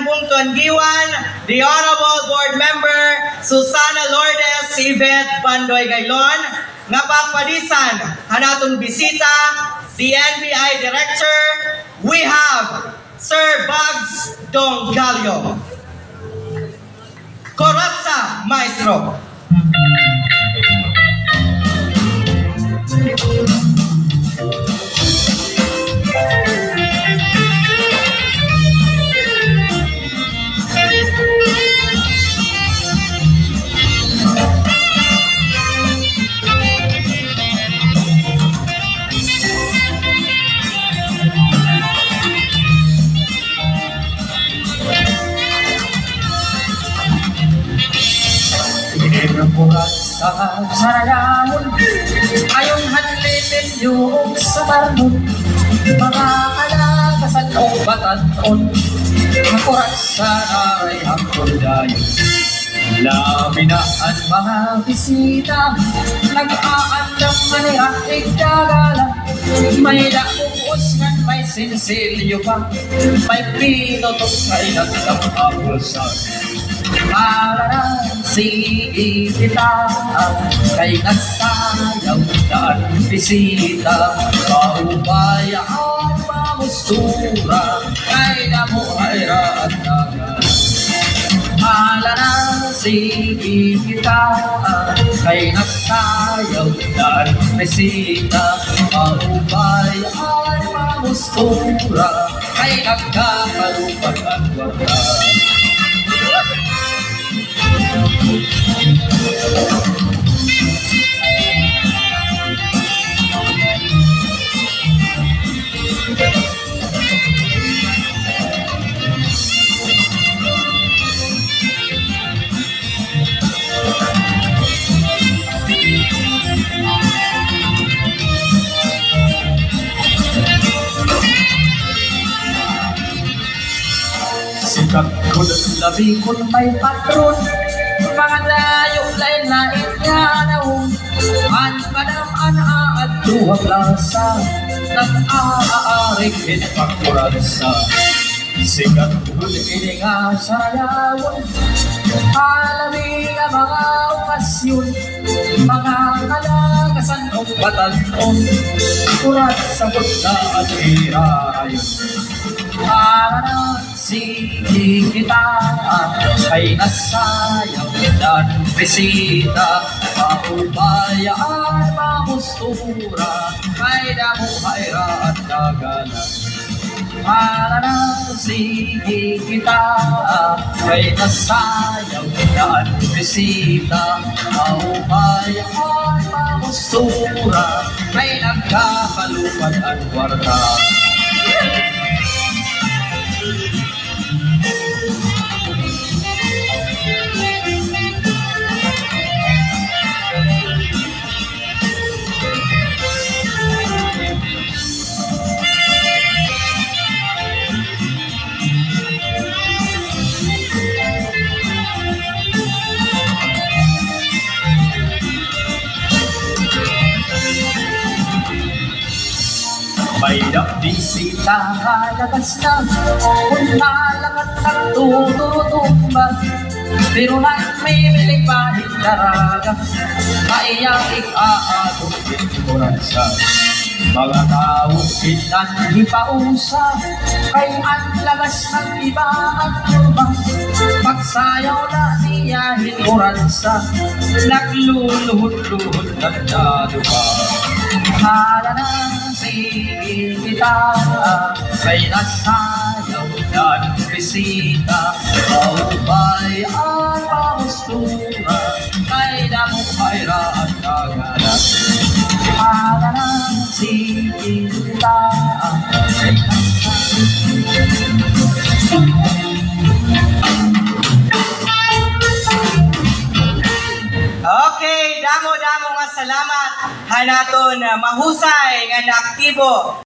Bungtong Tuangiwan, the Honorable Board Member Susana Lourdes Yvette Bandoy Gaylon, nga papadisan hanatong bisita, the NBI Director, we have Sir Bugs Dongalio. Corazza, Maestro. Sa sarayaon ayong hanlitin yung sumarnon mga kalakasan o batanon makurat sa naray hangkol dayo laminaan mga bisita nag-aandam manirak igdagalan may dakukusnan may sinsilyo pa may pinotok kay nagdamapulsan Sige kita kay nasayaw daan bisita paubayaan mamustura kay namuhayra at nagan sige kita kay nasayaw daan bisita paubayaan mamustura kay nagkakalupat at wala sikat ko labi ko may patron mga dayo lain lain nga naon man madam at duwag lasa nag-aarik itpakuransa sikat ko ini nga sarayawon alami nga mga okasyon mga kalakasan o batanon kurat sa gutsa at irayon sige kita kay nasayaw dan bisita paubayaan mamustura kay damuhayra at nagana sige kita kay nasayaw dan bisita paubayaan mamustura kay nagkakalupan at warta may bisita labas na kung nalangat at tututumba pero na may milig pahit daraga maiyakik aatong pinturansa mga tao itan ipausa kay ang labas ng iba at turba pagsayaw na niya hinuransa nagluluhod-luhod ng dalupa hala sige kita kay nasayaw dan bisita paubayaan mamustura kay damuhayra at nagana sige kita kay Okay, damo-damo nga salamat hanaton mahusay nga naaktibo